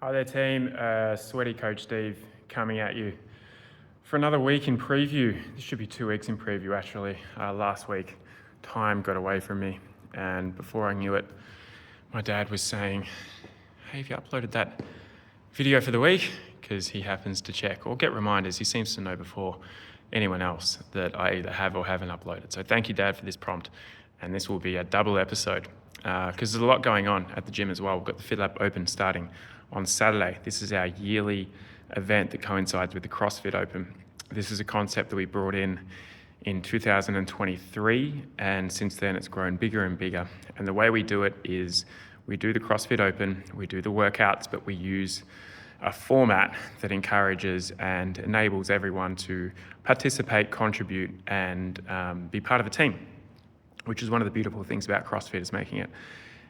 Hi there team, Sweaty Coach Steve coming at you for another week in preview. This should be 2 weeks in preview actually. Last week, time got away from me, and before I knew it, my dad was saying, hey, have you uploaded that video for the week? Because he happens to check or get reminders. He seems to know before anyone else that I either have or haven't uploaded. So thank you, Dad, for this prompt. And this will be a double episode because there's a lot going on at the gym as well. We've got the FitLab Open starting on Saturday. This is our yearly event that coincides with the CrossFit Open. This is a concept that we brought in 2023, and since then it's grown bigger and bigger. And the way we do it is we do the CrossFit Open, we do the workouts, but we use a format that encourages and enables everyone to participate, contribute, and be part of a team, which is one of the beautiful things about CrossFit, is making it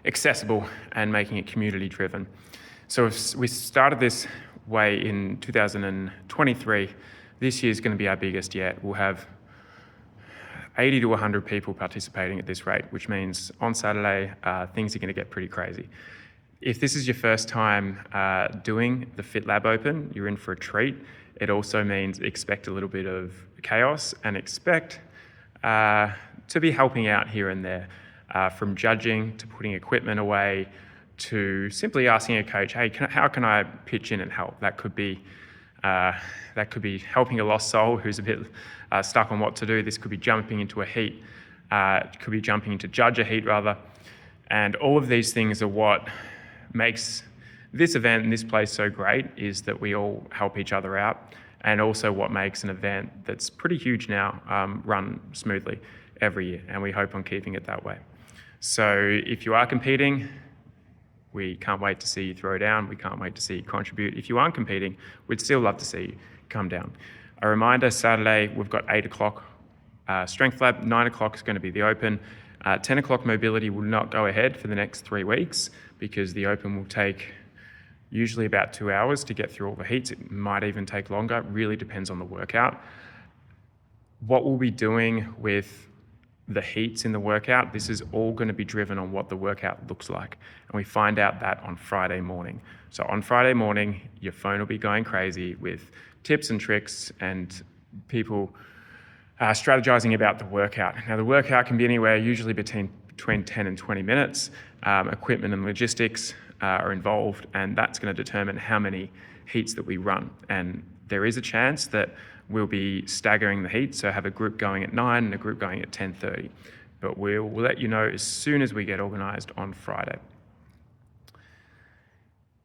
accessible and making it community driven. So we started this way in 2023. This year is going to be our biggest yet. We'll have 80 to 100 people participating at this rate, which means on Saturday, things are going to get pretty crazy. If this is your first time doing the FitLab Open, you're in for a treat. It also means expect a little bit of chaos and expect to be helping out here and there, from judging to putting equipment away to simply asking a coach, hey, how can I pitch in and help? That could be helping a lost soul who's a bit stuck on what to do. This could be jumping into a heat. It could be jumping into judge a heat rather. And all of these things are what makes this event and this place so great, is that we all help each other out, and also what makes an event that's pretty huge now run smoothly every year, and we hope on keeping it that way. So if you are competing, we can't wait to see you throw down. We can't wait to see you contribute. If you aren't competing, we'd still love to see you come down. A reminder, Saturday, we've got 8 o'clock Strength Lab, 9 o'clock is going to be the Open. 10 o'clock mobility will not go ahead for the next 3 weeks because the Open will take usually about 2 hours to get through all the heats. It might even take longer. It really depends on the workout. What we'll be doing with the heats in the workout, this is all going to be driven on what the workout looks like. And we find out that on Friday morning. So on Friday morning, your phone will be going crazy with tips and tricks and people strategizing about the workout. Now the workout can be anywhere, usually between 10 and 20 minutes. Equipment and logistics are involved, and that's going to determine how many heats that we run. And there is a chance that we'll be staggering the heat, so have a group going at 9 and a group going at 10:30. But we'll let you know as soon as we get organised on Friday.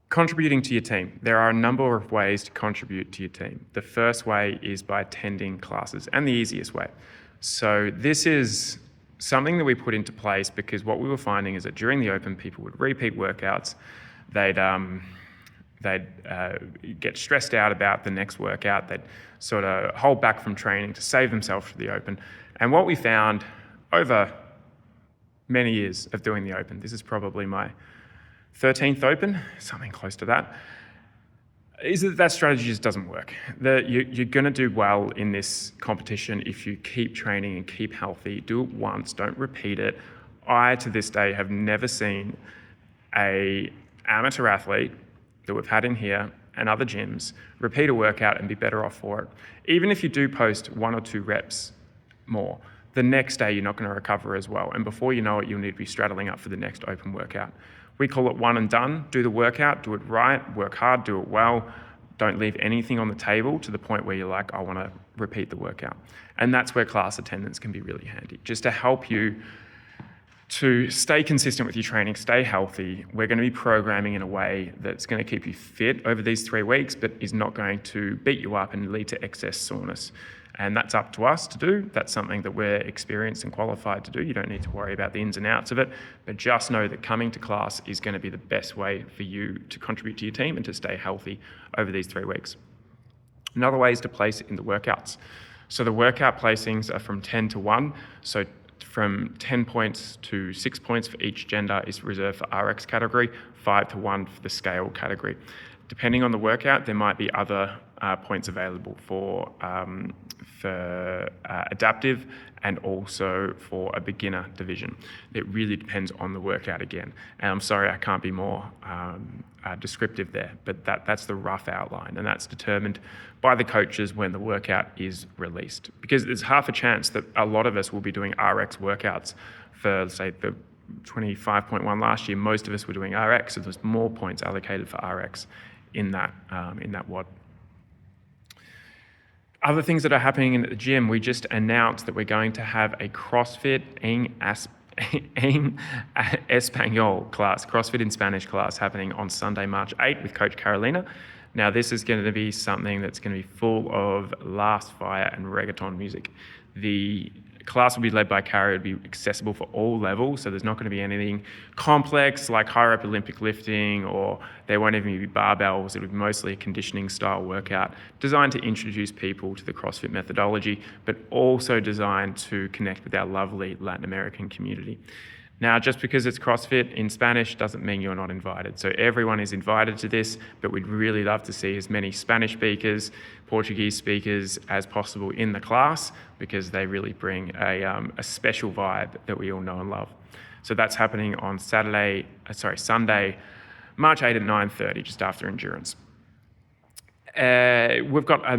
Contributing to your team. There are a number of ways to contribute to your team. The first way is by attending classes, and the easiest way. So this is something that we put into place because what we were finding is that during the Open, people would repeat workouts. They'd get stressed out about the next workout. They'd sort of hold back from training to save themselves for the Open. And what we found over many years of doing the Open, this is probably my 13th Open, something close to that, is that strategy just doesn't work. You're going to do well in this competition if you keep training and keep healthy. Do it once, don't repeat it. I, to this day, have never seen an amateur athlete that we've had in here and other gyms repeat a workout and be better off for it. Even if you do post 1 or 2 reps more, the next day you're not going to recover as well. And before you know it, you'll need to be straddling up for the next Open workout. We call it one and done. Do the workout, do it right, work hard, do it well. Don't leave anything on the table to the point where you're like, I want to repeat the workout. And that's where class attendance can be really handy, just to help you to stay consistent with your training, stay healthy. We're going to be programming in a way that's going to keep you fit over these 3 weeks, but is not going to beat you up and lead to excess soreness. And that's up to us to do. That's something that we're experienced and qualified to do. You don't need to worry about the ins and outs of it, but just know that coming to class is going to be the best way for you to contribute to your team and to stay healthy over these 3 weeks. Another way is to place it in the workouts. So the workout placings are from 10 to 1. So from 10 points to 6 points for each gender is reserved for RX category. 5-to-1 for the scale category. Depending on the workout, there might be other points available for adaptive and also for a beginner division. It really depends on the workout again. And I'm sorry I can't be more descriptive there, but that's the rough outline, and that's determined by the coaches when the workout is released. Because there's half a chance that a lot of us will be doing RX workouts for, say, the 25.1 last year. Most of us were doing RX, so there's more points allocated for RX in that WOD. Other things that are happening in the gym, we just announced that we're going to have a CrossFit en Español class, CrossFit in Spanish class, happening on Sunday, March 8 with Coach Carolina. Now, this is going to be something that's going to be full of Last Fire and reggaeton music. The class will be led by Carrie. It'll be accessible for all levels, so there's not going to be anything complex like high rep Olympic lifting, or there won't even be barbells. It'll be mostly a conditioning style workout designed to introduce people to the CrossFit methodology, but also designed to connect with our lovely Latin American community. Now, just because it's CrossFit in Spanish doesn't mean you're not invited. So everyone is invited to this, but we'd really love to see as many Spanish speakers, Portuguese speakers as possible in the class, because they really bring a special vibe that we all know and love. So that's happening on Sunday, March 8 at 9:30, just after endurance. We've got a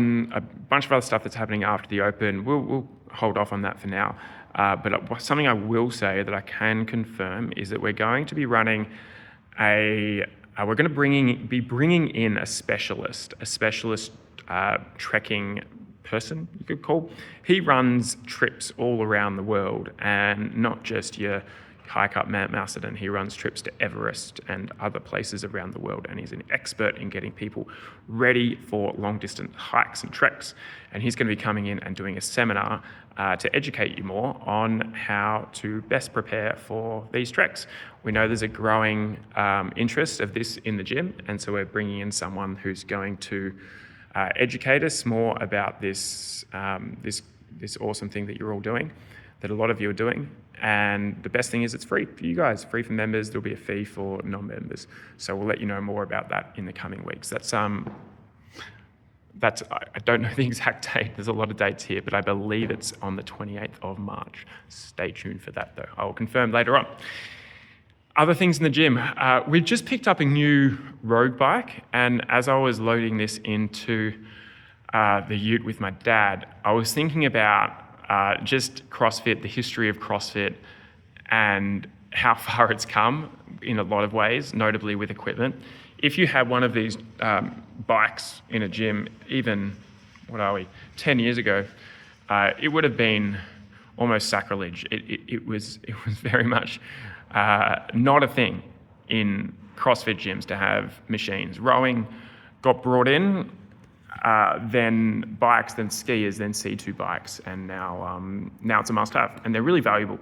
bunch of other stuff that's happening after the Open. We'll hold off on that for now. But something I will say that I can confirm is that we're going to be running we're going to be bringing in a specialist trekking person, you could call. He runs trips all around the world, and not just your hike up Mount Macedon. He runs trips to Everest and other places around the world, and he's an expert in getting people ready for long distance hikes and treks. And he's going to be coming in and doing a seminar to educate you more on how to best prepare for these treks. We know there's a growing interest of this in the gym, and so we're bringing in someone who's going to educate us more about this awesome thing that you're all doing, that a lot of you are doing. And the best thing is it's free for you guys, free for members. There'll be a fee for non-members. So we'll let you know more about that in the coming weeks. I don't know the exact date. There's a lot of dates here, but I believe it's on the 28th of March. Stay tuned for that though. I will confirm later on. Other things in the gym. We've just picked up a new road bike, and as I was loading this into the ute with my dad, I was thinking about just CrossFit, the history of CrossFit, and how far it's come in a lot of ways, notably with equipment. If you had one of these bikes in a gym, even, 10 years ago, it would have been almost sacrilege. It was very much not a thing in CrossFit gyms to have machines. Rowing got brought in, then bikes, then skiers, then C2 bikes, and now it's a must-have. And they're really valuable.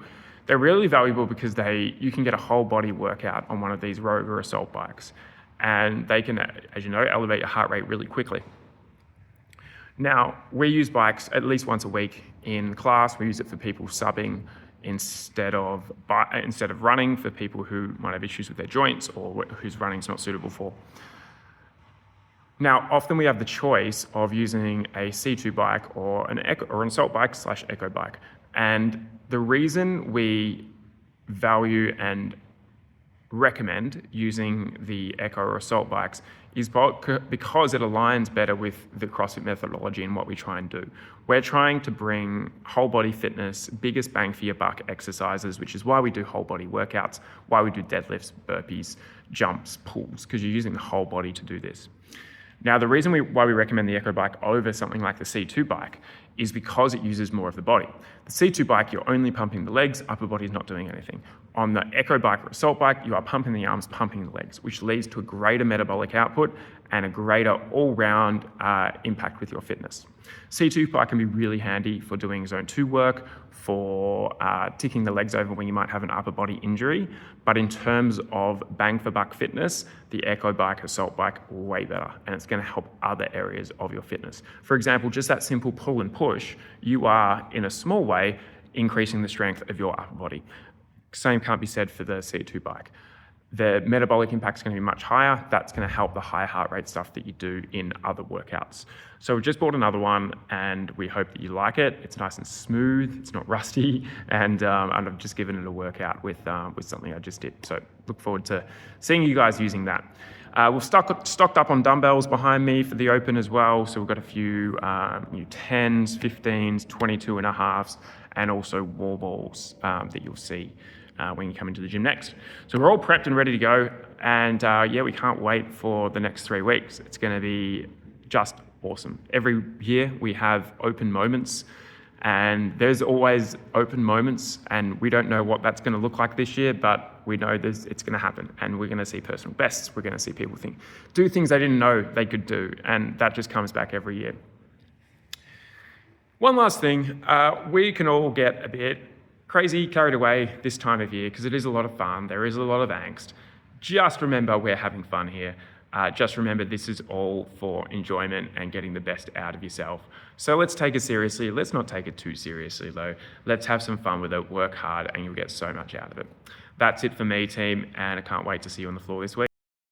They're really valuable because you can get a whole body workout on one of these rogue or assault bikes, and they can, as you know, elevate your heart rate really quickly. Now, we use bikes at least once a week in class. We use it for people subbing instead of running, for people who might have issues with their joints or whose running's not suitable for. Now, often we have the choice of using a C2 bike or an assault bike / eco bike. And the reason we value and recommend using the eco or assault bikes is because it aligns better with the CrossFit methodology and what we try and do. We're trying to bring whole body fitness, biggest bang for your buck exercises, which is why we do whole body workouts, why we do deadlifts, burpees, jumps, pulls, because you're using the whole body to do this. Now, the reason why we recommend the eco bike over something like the C2 bike is because it uses more of the body. The C2 bike, you're only pumping the legs, upper body is not doing anything. On the eco bike or assault bike, you are pumping the arms, pumping the legs, which leads to a greater metabolic output and a greater all-round impact with your fitness. C2 bike can be really handy for doing zone 2 work, for ticking the legs over when you might have an upper body injury. But in terms of bang for buck fitness, the eco bike, assault bike, way better. And it's going to help other areas of your fitness. For example, just that simple pull and push, you are, in a small way, increasing the strength of your upper body. Same can't be said for the C2 bike. the metabolic impact is going to be much higher. That's going to help the high heart rate stuff that you do in other workouts. So we just bought another one, and we hope that you like it. It's nice and smooth. It's not rusty, and I've just given it a workout with something I just did. So look forward to seeing you guys using that. We've stocked up on dumbbells behind me for the open as well. So we've got a few new 10s, 15s, 22.5s, and also wall balls that you'll see when you come into the gym next. So we're all prepped and ready to go. And yeah, we can't wait for the next 3 weeks. It's going to be just awesome. Every year we have open moments, and there's always open moments, and we don't know what that's going to look like this year, but we know it's going to happen, and we're going to see personal bests. We're going to see people do things they didn't know they could do, and that just comes back every year. One last thing, we can all get a bit crazy, carried away this time of year because it is a lot of fun. There is a lot of angst. Just remember we're having fun here. Just remember this is all for enjoyment and getting the best out of yourself. So let's take it seriously. Let's not take it too seriously though. Let's have some fun with it, work hard, and you'll get so much out of it. That's it for me, team, and I can't wait to see you on the floor this week.